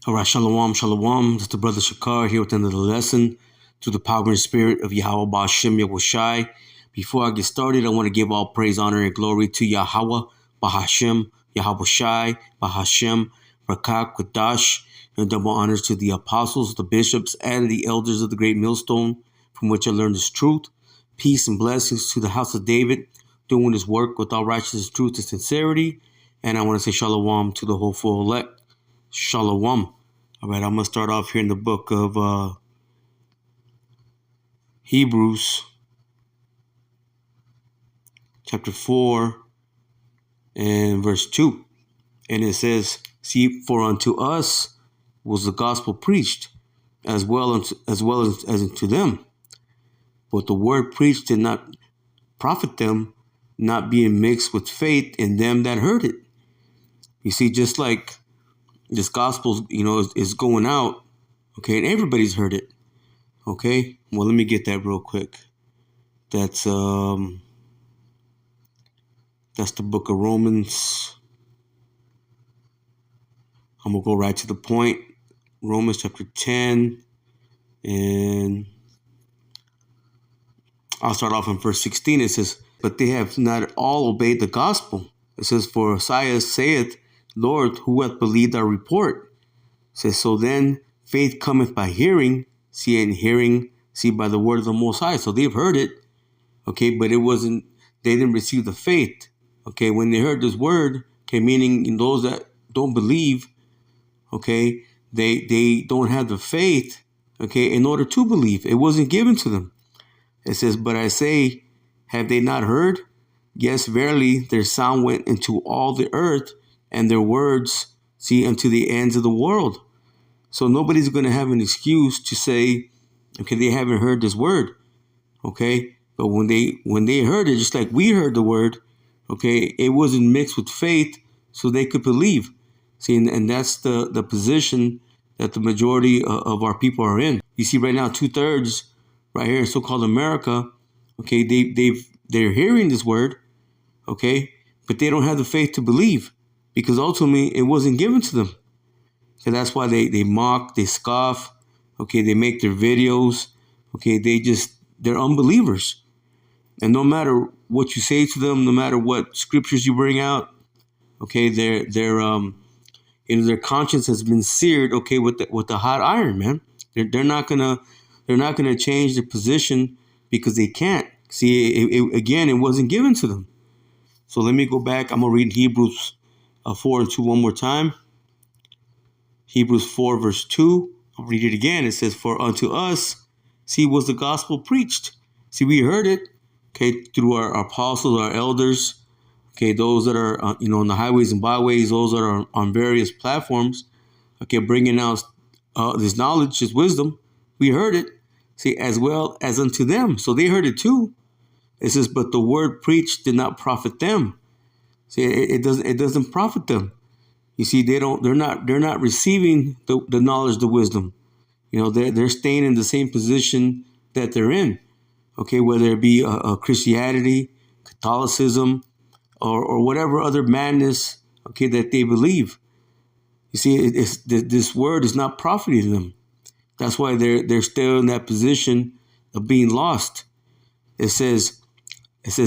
All right, shalom, shalom. This is the brother Shakar here with another lesson to the power and spirit of Yahweh Ba'Shem Yahushai. Before I get started, I want to give all praise, honor, and glory to Yahweh Ba'Shem Yahushai Ba'Shem Rakak Kadash, and double honors to the apostles, the bishops, and the elders of the great millstone from which I learned this truth. Peace and blessings to the house of David, doing his work with all righteousness, truth, and sincerity. And I want to say shalom to the whole full elect. Shalom. All right, I'm going to start off here in the book of Hebrews, chapter 4 and verse 2. And it says, "See, for unto us was the gospel preached, as well as unto them. But the word preached did not profit them, not being mixed with faith in them that heard it." You see, just like this gospel, is going out, okay, and everybody's heard it, okay? Well, let me get that real quick. That's the book of Romans. I'm going to go right to the point. Romans chapter 10, and I'll start off in verse 16. It says, "But they have not all obeyed the gospel." It says, "For Isaiah saith, Lord, who hath believed our report?" It says, "So then faith cometh by hearing, and hearing, by the word of the Most High." So they've heard it, okay, but they didn't receive the faith, okay, when they heard this word, okay, meaning those that don't believe, okay, they don't have the faith, okay, in order to believe. It wasn't given to them. It says, "But I say, have they not heard? Yes, verily, their sound went into all the earth, and their words, unto the ends of the world." So nobody's going to have an excuse to say, okay, they haven't heard this word, okay? But when they heard it, just like we heard the word, okay, it wasn't mixed with faith, so they could believe. See, and that's the position that the majority of our people are in. You see, right now, 2/3 right here in so-called America, okay, they're hearing this word, okay, but they don't have the faith to believe, because ultimately it wasn't given to them. So that's why they mock, they scoff, okay, they make their videos, okay, they're unbelievers. And no matter what you say to them, no matter what scriptures you bring out, okay, their conscience has been seared, okay, with the hot iron, man. They're not gonna change their position because they can't. See, it wasn't given to them. So let me go back. I'm gonna read Hebrews 4 and 2 one more time. Hebrews 4 verse 2. I'll read it again. It says, "For unto us, was the gospel preached." See, we heard it, okay, through our apostles, our elders, okay, those that are, on the highways and byways, those that are on various platforms, okay, bringing out this knowledge, this wisdom. We heard it, as well as unto them. So they heard it too. It says, "But the word preached did not profit them." See, it doesn't profit them. You see, they're not receiving the knowledge, the wisdom. They're staying in the same position that they're in. Okay, whether it be Christianity, Catholicism, or whatever other madness, okay, that they believe. You see, this word is not profiting them. That's why they're still in that position of being lost. It says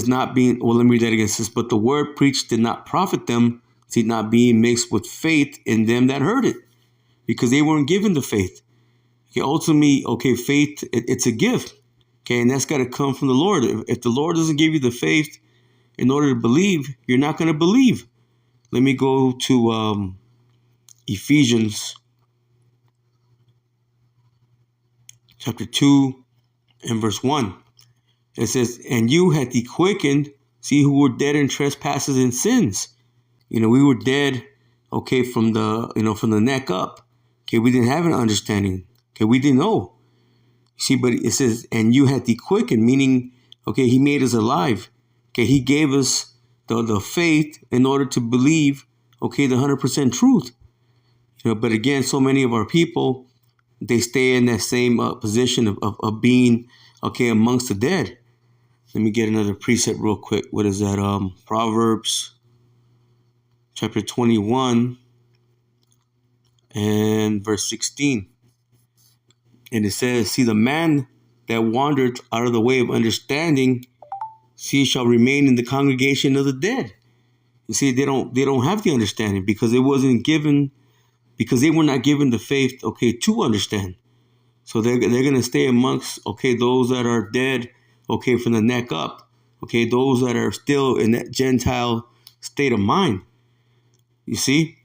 not being. Well, let me read that again. It says, "But the word preached did not profit them, not being mixed with faith in them that heard it," because they weren't given the faith. Okay, ultimately, okay, faith, it's a gift. Okay, and that's got to come from the Lord. If the Lord doesn't give you the faith in order to believe, you're not going to believe. Let me go to Ephesians chapter 2 and verse 1. It says, "And you hath He quickened, who were dead in trespasses and sins." We were dead, okay, from the neck up. Okay, we didn't have an understanding. Okay, we didn't know. See, but it says, "And you hath He quickened," meaning, okay, He made us alive. Okay, He gave us the faith in order to believe, okay, the 100% truth. But again, so many of our people, they stay in that same position of being, okay, amongst the dead. Let me get another precept real quick. What is that? Proverbs chapter 21 and and verse 16. And it says, see, the man that wandered out of the way of understanding, see, shall remain in the congregation of the dead. You see, they don't have the understanding because it wasn't given, because they were not given the faith, okay, to understand. So they're going to stay amongst, okay, those that are dead, okay, from the neck up, okay, those that are still in that Gentile state of mind. You see,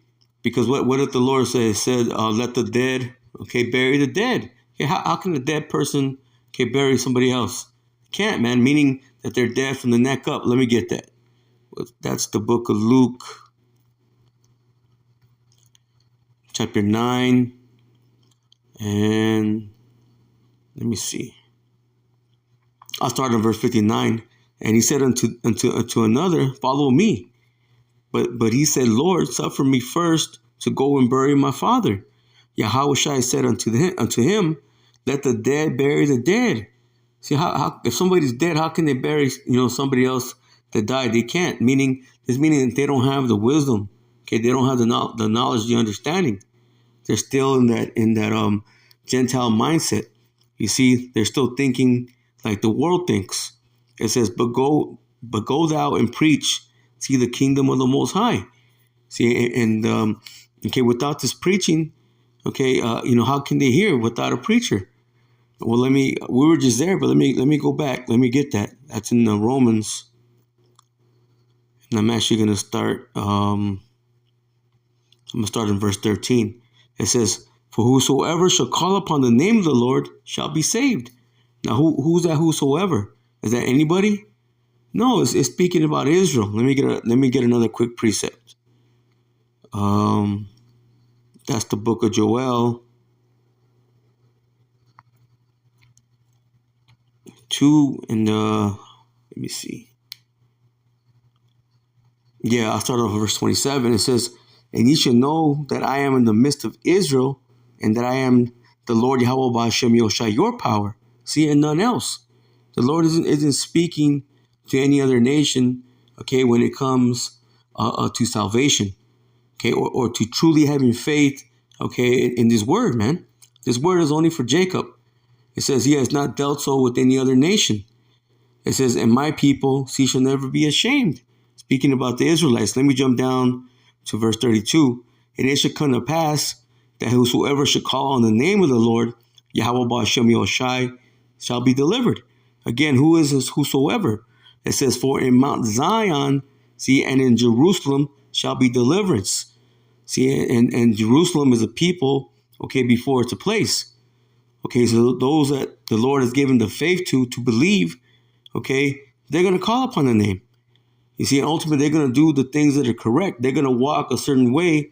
because what did the Lord say? It said, let the dead, okay, bury the dead. Okay, how can a dead person, okay, bury somebody else? Can't, man, meaning that they're dead from the neck up. Let me get that. That's the book of Luke, chapter 9, and let me see. I'll start on verse 59. And he said unto another, follow me. But he said, Lord, suffer me first to go and bury my father. Yahushua said unto him, let the dead bury the dead. See, how if somebody's dead, how can they bury somebody else that died? They can't. Meaning that they don't have the wisdom. Okay, they don't have the knowledge, the understanding. They're still in that Gentile mindset. You see, they're still thinking like the world thinks. It says, but go thou and preach, see, the kingdom of the Most High. See, and okay, without this preaching, okay, how can they hear without a preacher? Well, we were just there, but let me go back. Let me get that. That's in the Romans. And I'm actually going to start, I'm going to start in verse 13. It says, for whosoever shall call upon the name of the Lord shall be saved. Now, who's that whosoever? Is that anybody? No, it's speaking about Israel. Let me get another quick precept. That's the book of Joel 2 and let me see. Yeah, I'll start off with verse 27. It says, and ye shall know that I am in the midst of Israel, and that I am the Lord Yahweh Ba'ashem Yoshai, your power. See, and none else. The Lord isn't speaking to any other nation, okay, when it comes to salvation, okay, or to truly having faith, okay, in this word, man. This word is only for Jacob. It says he has not dealt so with any other nation. It says, and my people, see, shall never be ashamed. Speaking about the Israelites, let me jump down to verse 32. And it shall come to pass that whosoever shall call on the name of the Lord, Yahweh Ba'ashem Yoshai, shall be delivered. Again, who is this whosoever? It says, for in Mount Zion, see, and in Jerusalem shall be deliverance. See, and Jerusalem is a people, okay, before it's a place. Okay, so those that the Lord has given the faith to believe, okay, they're going to call upon the name. You see, ultimately, they're going to do the things that are correct. They're going to walk a certain way,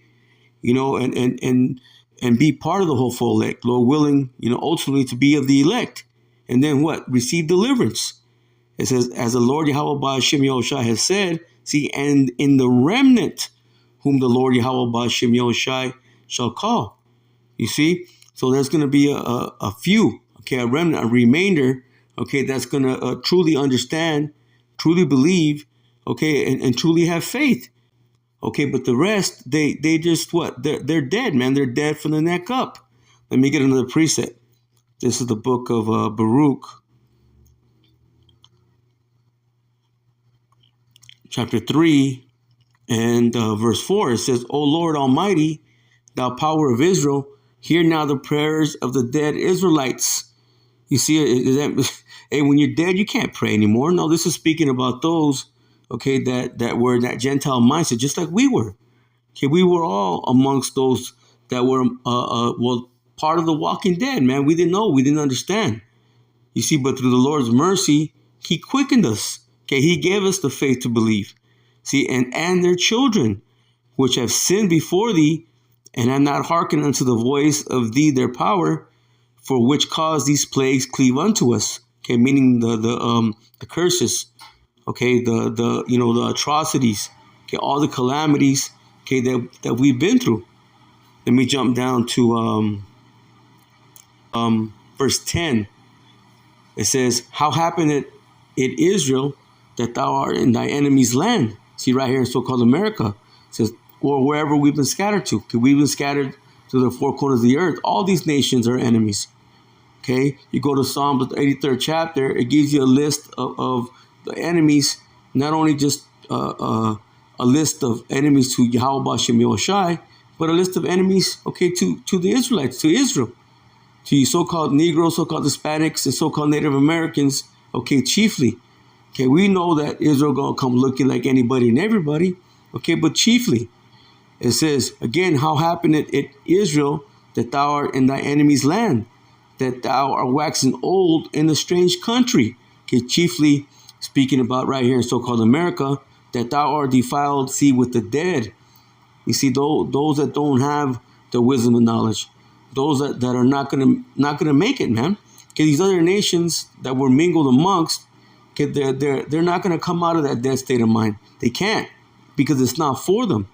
and be part of the hopeful elect, Lord willing, ultimately to be of the elect. And then what? Receive deliverance. It says, as the Lord Yahweh Ba'ashem Yoshai has said, see, and in the remnant whom the Lord Yahweh Ba'ashem Yoshai shall call. You see? So there's going to be a few, okay, a remnant, a remainder, okay, that's going to truly understand, truly believe, okay, and truly have faith. Okay, but the rest, they just what? They're dead, man. They're dead from the neck up. Let me get another precept. This is the book of Baruch, chapter 3 and verse 4. It says, O Lord Almighty, thou power of Israel, hear now the prayers of the dead Israelites. You see, hey, when you're dead, you can't pray anymore. No, this is speaking about those, okay, that were in that Gentile mindset, just like we were. Okay, we were all amongst those that were, part of the walking dead, man. We didn't know. We didn't understand. You see, but through the Lord's mercy, he quickened us. Okay, he gave us the faith to believe. See, and their children, which have sinned before thee, and have not hearkened unto the voice of thee, their power, for which cause these plagues cleave unto us. Okay, meaning the curses. Okay, the atrocities. Okay, all the calamities. Okay, that we've been through. Let me jump down to verse 10. It says, how happened it in Israel that thou art in thy enemy's land? See right here in so-called America. It says, or wherever we've been scattered to. Okay, we've been scattered to the four corners of the earth. All these nations are enemies. Okay, you go to Psalm the 83rd chapter, it gives you a list of the enemies, not only just a list of enemies to Yahweh Bashem Yoshai, but a list of enemies, okay, to the Israelites, to Israel, to you so-called Negroes, so-called Hispanics, and so-called Native Americans, okay, chiefly. Okay, we know that Israel gonna come looking like anybody and everybody, okay, but chiefly, it says, again, how happened it Israel, that thou art in thy enemy's land, that thou art waxing old in a strange country. Okay, chiefly speaking about right here in so-called America, that thou art defiled, see, with the dead. You see, those that don't have the wisdom and knowledge, those that are not gonna make it, man. Okay, these other nations that were mingled amongst, okay, they're not gonna come out of that dead state of mind. They can't, because it's not for them.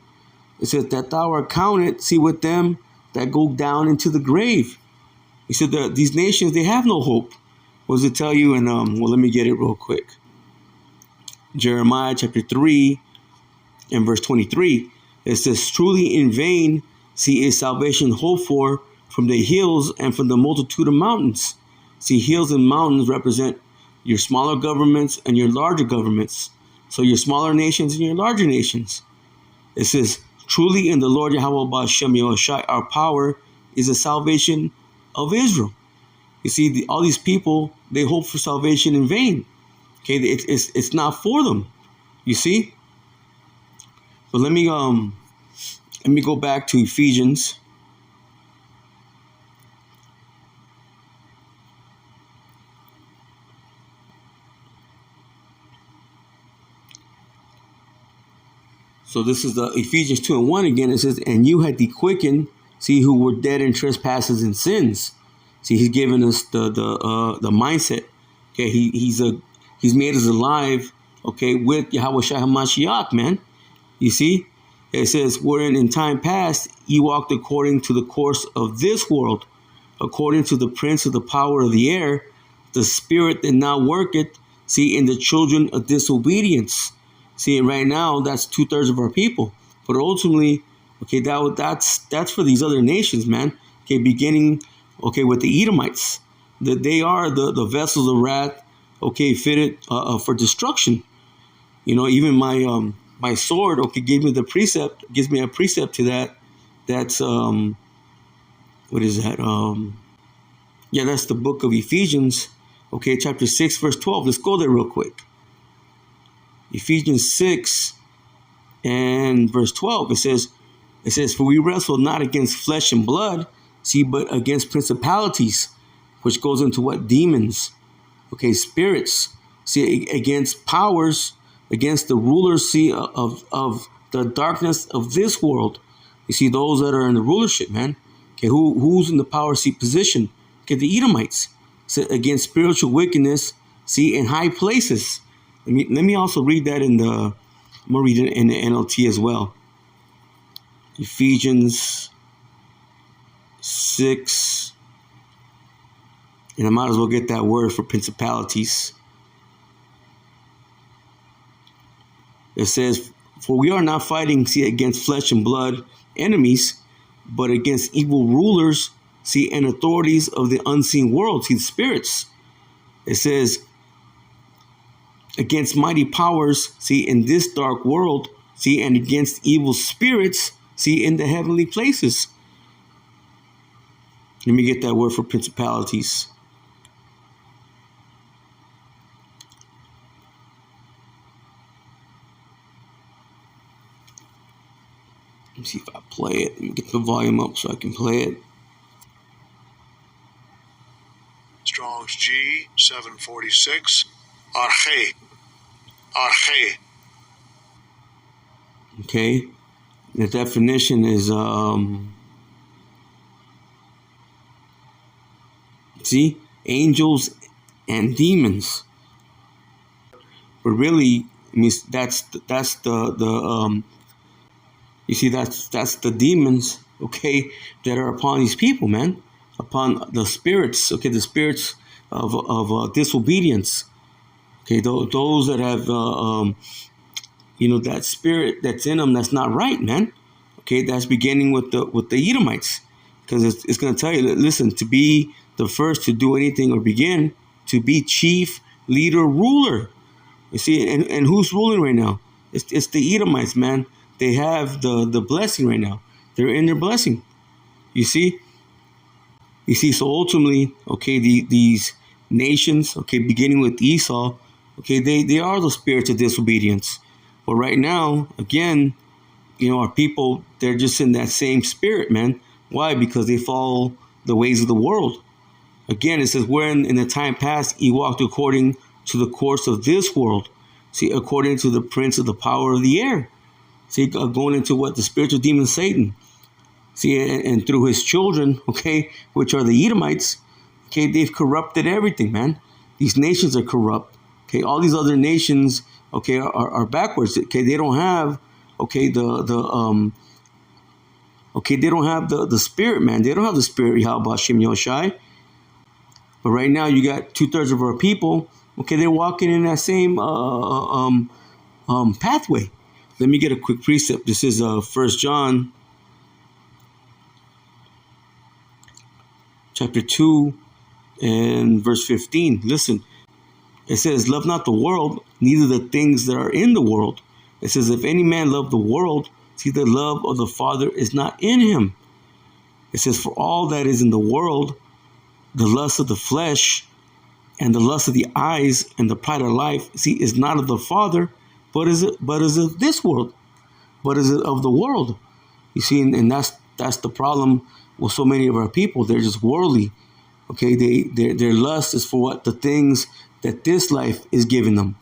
It says that thou art counted, see, with them that go down into the grave. He said that these nations, they have no hope. What does it tell you? And well, let me get it real quick. Jeremiah chapter 3 and verse 23. It says, truly in vain, see, is salvation hoped for from the hills and from the multitude of mountains. See, hills and mountains represent your smaller governments and your larger governments. So your smaller nations and your larger nations. It says, truly in the Lord Yahweh Bashem Yahushai, our power is the salvation of Israel. You see, all these people, they hope for salvation in vain. Okay, it's not for them. You see. But let me go back to Ephesians. So this is the Ephesians 2 and 1 again. It says, and you had He quickened, see, who were dead in trespasses and sins. See, He's given us the mindset. Okay, He's made us alive. Okay, with Yahweh Shai HaMashiach, man. You see, it says, wherein in time past ye walked according to the course of this world, according to the prince of the power of the air, the spirit that now worketh, see, in the children of disobedience. See, right now, that's 2/3 of our people. But ultimately, okay, that's for these other nations, man. Okay, beginning, okay, with the Edomites. That they are the vessels of wrath, okay, fitted for destruction. You know, even my sword, okay, gives me a precept to that. That's what is that? Yeah, that's the book of Ephesians, okay, chapter 6, verse 12. Let's go there real quick. Ephesians 6 and verse 12. It says, for we wrestle not against flesh and blood, see, but against principalities, which goes into what? Demons, okay, spirits, see, against powers, against the rulers, see, of the darkness of this world. You see, those that are in the rulership, man. Okay, who's in the power seat position? Okay, the Edomites. So against spiritual wickedness, see, in high places. Let me also read that I'm going to read it in the NLT as well. Ephesians 6. And I might as well get that word for principalities. It says, for we are not fighting, see, against flesh and blood enemies, but against evil rulers, see, and authorities of the unseen world, see, the spirits. It says, against mighty powers, see, in this dark world, see, and against evil spirits, see, in the heavenly places. Let me get that word for principalities. Let me see if I play it. Let me get the volume up so I can play it. Strong's G 746. Arche. Arche. Okay. The definition is see, angels and demons. But really, I mean, that's the you see, that's the demons, okay, that are upon these people, man, upon the spirits, okay, the spirits of disobedience, okay, those that have that spirit that's in them that's not right, man, okay, that's beginning with the Edomites, Because it's going to tell you that, listen, to be the first to do anything or begin, to be chief, leader, ruler. You see, and who's ruling right now? It's the Edomites, man. They have the blessing right now. They're in their blessing. You see? You see, so ultimately, okay, these nations, okay, beginning with Esau, okay, they are the spirits of disobedience. But right now, again, our people, they're just in that same spirit, man. Why? Because they follow the ways of the world. Again, it says, wherein in the time past he walked according to the course of this world. See, according to the prince of the power of the air. See, going into what? The spiritual demon Satan. See, and through his children, okay, which are the Edomites, okay, they've corrupted everything, man. These nations are corrupt. Okay, all these other nations, okay, are backwards. Okay, they don't have, okay, okay, they don't have the spirit, man. They don't have the spirit, Yahweh Shem Yoshai. But right now, you got 2/3 of our people, okay, they're walking in that same pathway. Let me get a quick precept. This is 1 John chapter 2 and verse 15. Listen, it says, love not the world, neither the things that are in the world. It says, if any man love the world, see, the love of the Father is not in him. It says, for all that is in the world, the lust of the flesh and the lust of the eyes and the pride of life, see, is not of the Father, but is of this world, but is of the world. You see, and that's the problem with so many of our people. They're just worldly. Okay, their lust is for what? The things that this life is giving them.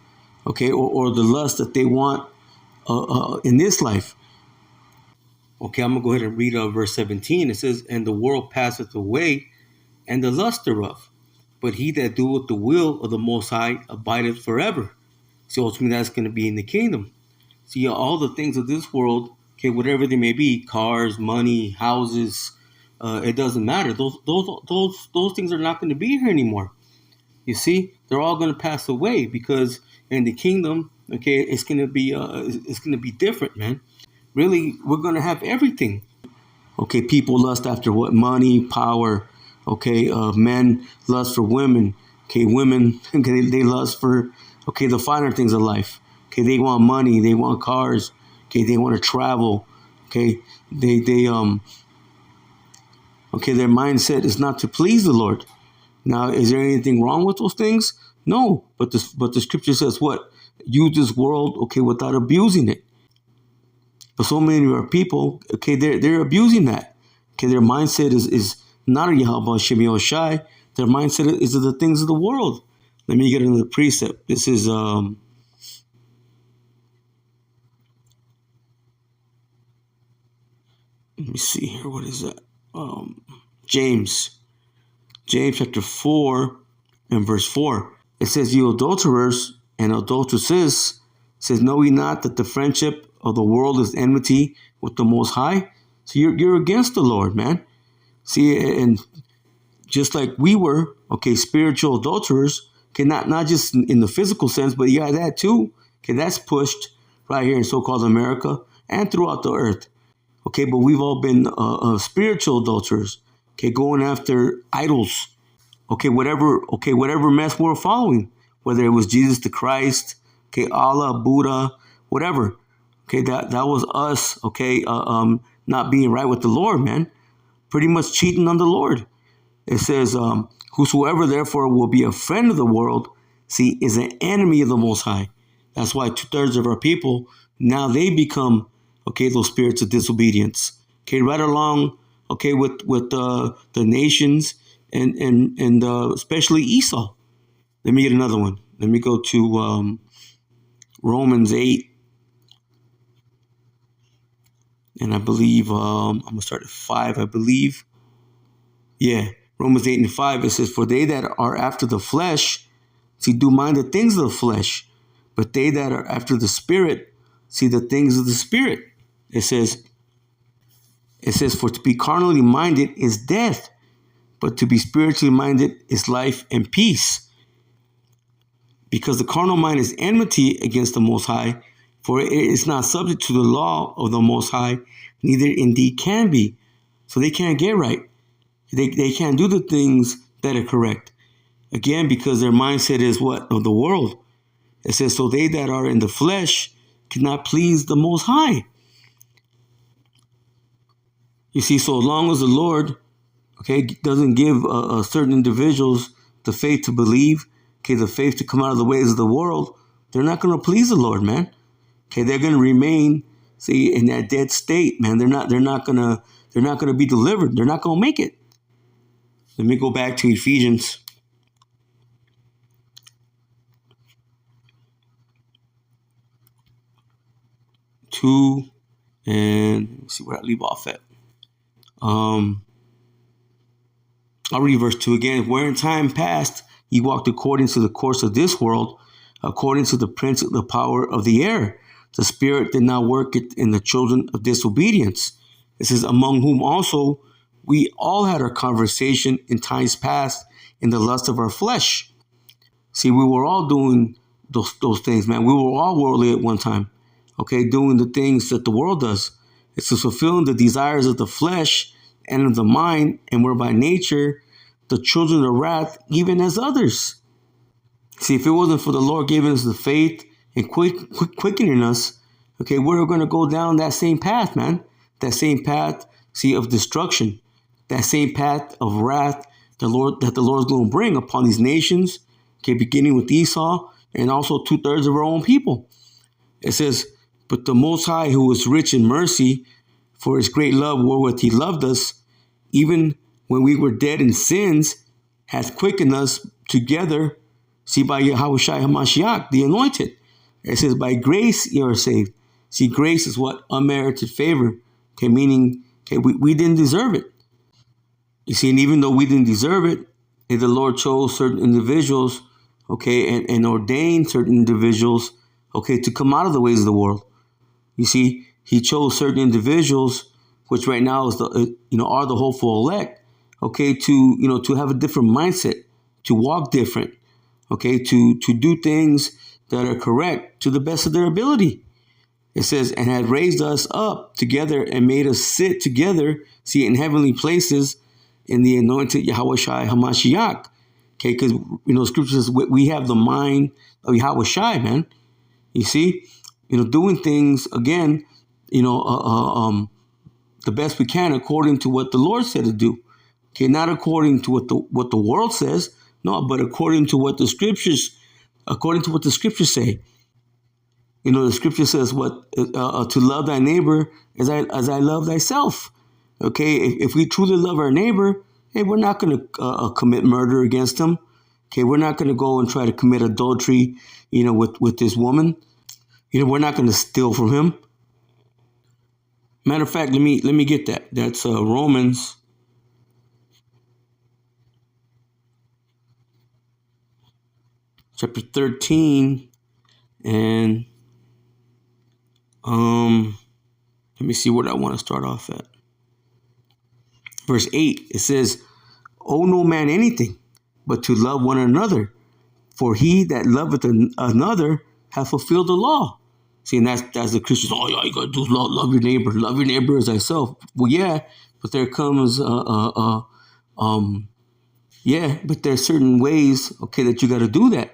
Okay, or the lust that they want in this life. Okay, I'm gonna go ahead and read verse 17. It says, and the world passeth away, and the lust thereof, but he that doeth the will of the Most High abideth forever. So ultimately, that's going to be in the kingdom. See, all the things of this world, okay, whatever they may be, cars, money, houses, it doesn't matter. Those things are not going to be here anymore. You see, they're all going to pass away, because in the kingdom, okay, it's going to be different, man. Really, we're going to have everything. Okay, people lust after what? Money, power. Okay, men lust for women. Okay, women, okay, they lust for, okay, the finer things of life. Okay, they want money, they want cars. Okay, they want to travel. Okay, okay, their mindset is not to please the Lord. Now, is there anything wrong with those things? No, but the scripture says what? Use this world, okay, without abusing it. But so many of our people, okay, they're abusing that. Okay, their mindset is not a Yahweh Shem Yoshai. Their mindset is of the things of the world. Let me get another precept. This is let me see here. What is that? James chapter 4 and verse 4. It says, you adulterers and adulteresses, says, know ye not that the friendship of the world is enmity with the Most High? So you're against the Lord, man. See, and just like we were, okay, spiritual adulterers, okay, not just in the physical sense, but yeah, that too. Okay, that's pushed right here in so-called America and throughout the earth. Okay, but we've all been spiritual adulterers. Okay, going after idols. Okay, whatever mess we're following, whether it was Jesus the Christ, okay, Allah, Buddha, whatever. Okay, that was us. Okay, not being right with the Lord, man. Pretty much cheating on the Lord. It says, whosoever therefore will be a friend of the world, see, is an enemy of the Most High. That's why 2/3 of our people, now they become, okay, those spirits of disobedience. Okay, right along, okay, with the nations and especially Esau. Let me get another one. Let me go to Romans 8. And I believe, I'm going to start at 5, I believe. Yeah, Romans 8 and 5, it says, for they that are after the flesh, see, do mind the things of the flesh. But they that are after the Spirit, see the things of the Spirit. It says, for to be carnally minded is death, but to be spiritually minded is life and peace. Because the carnal mind is enmity against the Most High, for it is not subject to the law of the Most High, neither indeed can be. So they can't get right. They can't do the things that are correct. Again, because their mindset is what? Of the world. It says, so they that are in the flesh cannot please the Most High. You see, so long as the Lord, okay, doesn't give certain individuals the faith to believe, okay, the faith to come out of the ways of the world, they're not going to please the Lord, man. Okay, they're going to remain, see, in that dead state, man. They're not going to be delivered. They're not going to make it. Let me go back to Ephesians. Two, and let me see where I leave off at. I'll read verse 2 again. Where in time past ye walked according to the course of this world, according to the prince of the power of the air, the spirit that now worketh in the children of disobedience. It says, among whom also we all had our conversation in times past in the lust of our flesh. See, we were all doing those things, man. We were all worldly at one time, okay, doing the things that the world does. It's fulfilling the desires of the flesh and of the mind, and we're by nature the children of wrath, even as others. See, if it wasn't for the Lord giving us the faith and quickening us, okay, we're going to go down that same path, man. That same path, see, of destruction. That same path of wrath the Lord is going to bring upon these nations, okay, beginning with Esau and also 2/3 of our own people. It says, but the Most High, who was rich in mercy, for his great love wherewith he loved us, even when we were dead in sins, hath quickened us together, see, by Yahushua HaMashiach, the anointed. It says, by grace you are saved. See, grace is what? Unmerited favor. Okay, meaning, okay, we didn't deserve it. You see, and even though we didn't deserve it, the Lord chose certain individuals, okay, and ordained certain individuals, okay, to come out of the ways of the world. You see, he chose certain individuals, which right now is are the hopeful elect, okay, to have a different mindset, to walk different, okay, to do things that are correct to the best of their ability. It says, and had raised us up together and made us sit together, see, in heavenly places in the anointed Yahushua HaMashiach. Okay, because, scripture says we have the mind of Yahushua, man. You see, doing things, again, the best we can according to what the Lord said to do. Okay, not according to what the world says, no, but according to what the scriptures say. The scripture says what to love thy neighbor as I love thyself. Okay, if we truly love our neighbor, hey, we're not going to commit murder against him. Okay, we're not going to go and try to commit adultery, with this woman. We're not going to steal from him. Matter of fact, let me get that. That's Romans chapter 13, and let me see what I want to start off at. Verse 8, it says, owe no man anything but to love one another, for he that loveth another hath fulfilled the law. See, and that's the Christians. Oh, yeah, you gotta do love your neighbor as thyself. Well, yeah, but there comes yeah, but there's certain ways, okay, that you got to do that.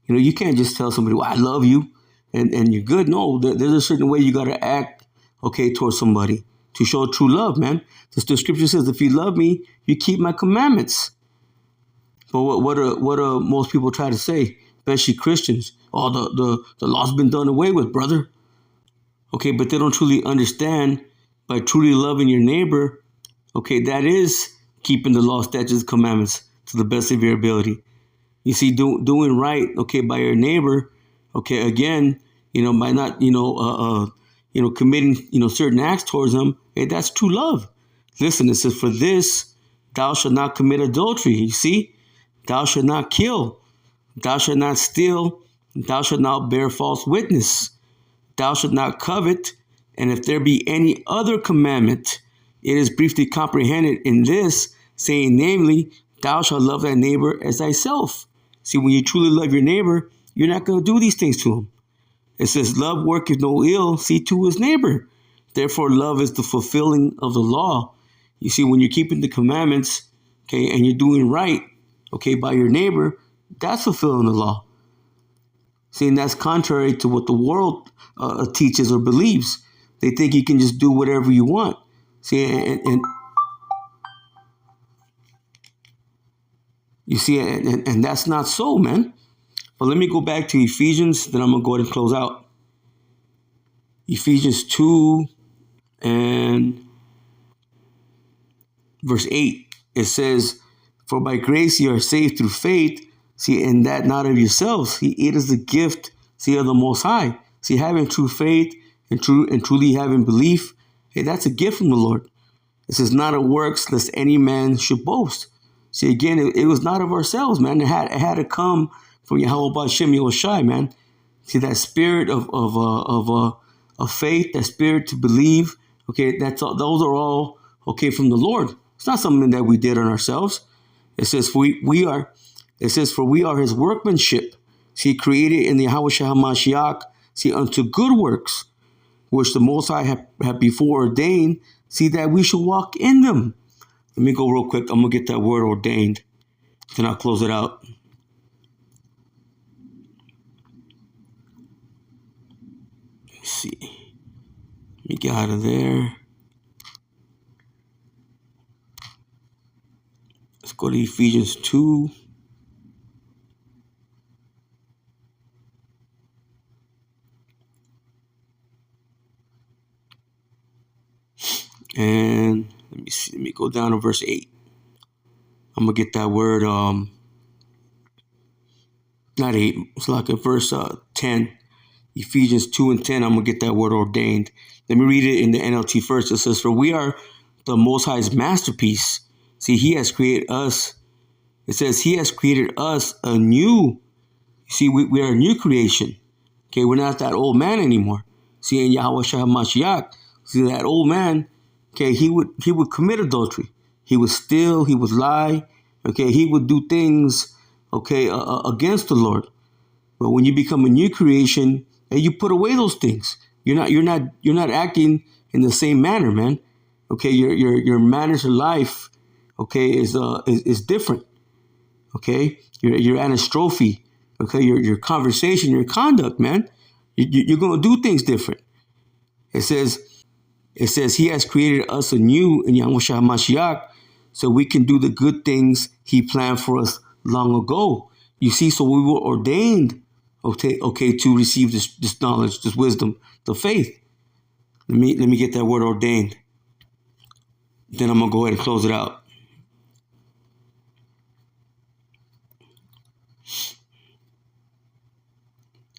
You can't just tell somebody, well, I love you, and you're good. No, there's a certain way you got to act, okay, towards somebody to show true love, man. The scripture says, if you love me, you keep my commandments. But what do most people try to say, especially Christians? Oh, the law's been done away with, brother. Okay, but they don't truly understand by truly loving your neighbor, okay, that is keeping the law, statutes, commandments to the best of your ability. You see, doing right, okay, by your neighbor, okay, again, by not, committing, certain acts towards them, hey, that's true love. Listen, it says, for this, thou shalt not commit adultery. You see, thou shalt not kill, thou shalt not steal, thou shalt not bear false witness, thou shalt not covet, and if there be any other commandment, it is briefly comprehended in this, saying, namely, thou shalt love thy neighbor as thyself. See, when you truly love your neighbor, you're not going to do these things to him. It says, love worketh no ill, see to his neighbor. Therefore, love is the fulfilling of the law. You see, when you're keeping the commandments, okay, and you're doing right, okay, by your neighbor, that's fulfilling the law. See, and that's contrary to what the world teaches or believes. They think you can just do whatever you want. See, and you see, and that's not so, man. But let me go back to Ephesians, then I'm going to go ahead and close out. Ephesians 2 and verse 8. It says, "For by grace you are saved through faith, see, and that not of yourselves. See, it is the gift, see, of the Most High. See, having true faith and truly having belief, hey, that's a gift from the Lord. It says, not of works, lest any man should boast. See, again, it was not of ourselves, man. It had to come from Yahweh B'Shem Yoshai, man. See, that spirit of faith, that spirit to believe. Okay, those are all okay from the Lord. It's not something that we did on ourselves. It says we are. It says for we are His workmanship. See, created in the Yahweh HaMashiach. See, unto good works, which the Most High have before ordained. See, that we should walk in them. Let me go real quick. I'm gonna get that word ordained. Then I'll close it out. Let's see. Let me get out of there. Let's go to Ephesians 2. And let me see. Let me go down to verse 8. I'm gonna get that word. Not 8. It's like a verse 10. Ephesians 2 and 10. I'm gonna get that word ordained. Let me read it in the NLT first. It says, "For we are the Most High's masterpiece. See, He has created us." It says He has created us anew. See, we are a new creation. Okay, we're not that old man anymore. See, in Yahweh Shah Mashiach, see that old man. Okay, he would commit adultery. He would steal. He would lie. Okay, he would do things. Okay, against the Lord. But when you become a new creation, and you put away those things, you're not acting in the same manner, man. Okay, your manners of life, okay, is different. Okay, your anastrophe, okay, your conversation, your conduct, man. You're gonna do things different. It says He has created us anew in Yahweh Shah Mashiach, so we can do the good things He planned for us long ago. You see, so we were ordained, okay, to receive this knowledge, this wisdom, the faith. Let me get that word ordained. Then I'm gonna go ahead and close it out.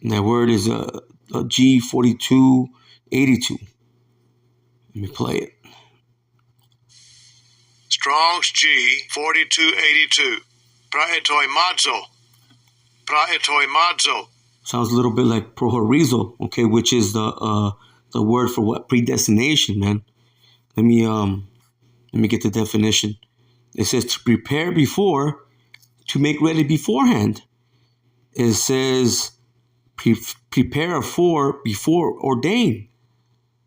And that word is a G4282. Let me play it. Strong's G 4282. Praetoi mazo. Praetoi mazo. Sounds a little bit like prohorizo, okay, which is the word for what? Predestination, man. Let me get the definition. It says to prepare before, to make ready beforehand. It says prepare for, before, ordain.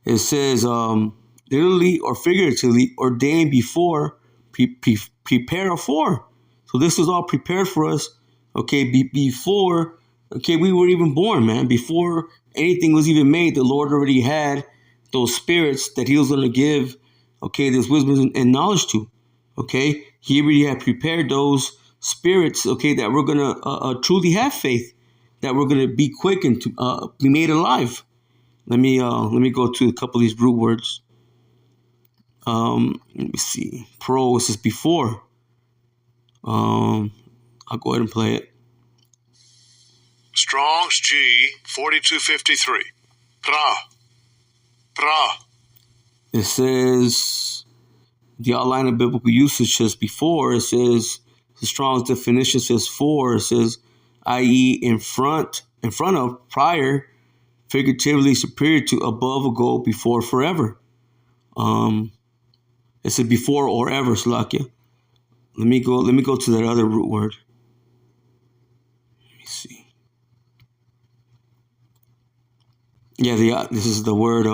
It says literally or figuratively, ordain before, prepare for. So this was all prepared for us, okay, before, okay, we were even born, man. Before anything was even made, the Lord already had those spirits that He was going to give, okay, this wisdom and knowledge to, okay. He already had prepared those spirits, okay, that we're going to truly have faith, that we're going to be quickened, to be made alive. Let me go to a couple of these root words. Let me see. Pro, it says before. I'll go ahead and play it. Strong's G 4253. Pra. It says the outline of biblical usage says before. It says the Strong's definition says for. It says, i.e., in front of, prior, figuratively superior to, above, ago, before, forever. It said before or ever, Slakia. Let me go to that other root word. Let me see. Yeah, this is the word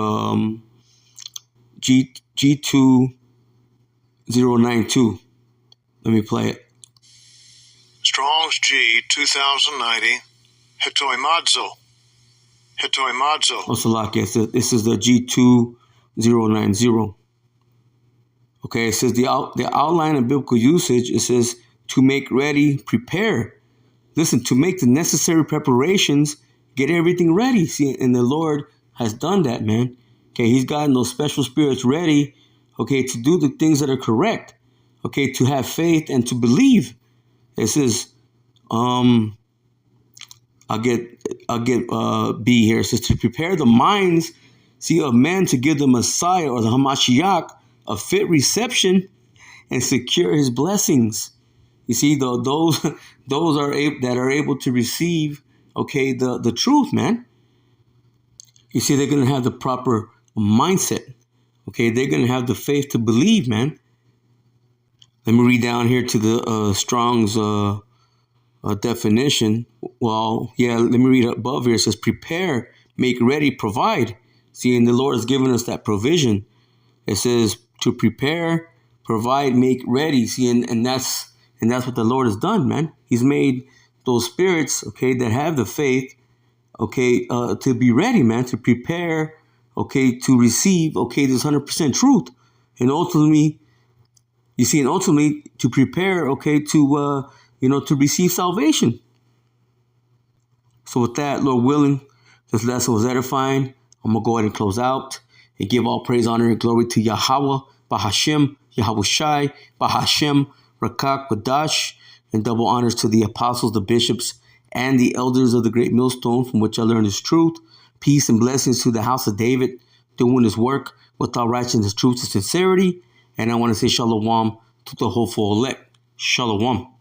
G2 092. Let me play it. Strong's G 2090. Hetoimadzo. Hetoimadzo. Oh, Salak, yes, this is the G2090. Okay, it says the outline of biblical usage, it says to make ready, prepare. Listen, to make the necessary preparations, get everything ready. See, and the Lord has done that, man. Okay, he's gotten those special spirits ready, okay, to do the things that are correct. Okay, to have faith and to believe. It says, I'll get B here. It says to prepare the minds, see, of men to give the Messiah or the Hamashiach a fit reception and secure his blessings. You see, those that are able to receive, okay, the truth, man. You see, they're gonna have the proper mindset. Okay, they're gonna have the faith to believe, man. Let me read down here to the Strong's definition. Well, yeah, let me read above here. It says, prepare, make ready, provide. See, and the Lord has given us that provision. It says to prepare, provide, make ready. See, and that's what the Lord has done, man. He's made those spirits, okay, that have the faith, okay, to be ready, man, to prepare, okay, to receive, okay, this 100% truth. And ultimately, you see, and ultimately to prepare, okay, to, to receive salvation. So with that, Lord willing, this lesson was edifying. I'm going to go ahead and close out and give all praise, honor, and glory to Yahweh, Bahashem, Yahweh Shai, Bahashem, Rakak, Badash, and double honors to the apostles, the bishops, and the elders of the great millstone from which I learned his truth. Peace and blessings to the house of David, doing his work with all righteousness, truth, and sincerity. And I want to say shalom to the hopeful elect. Shalom.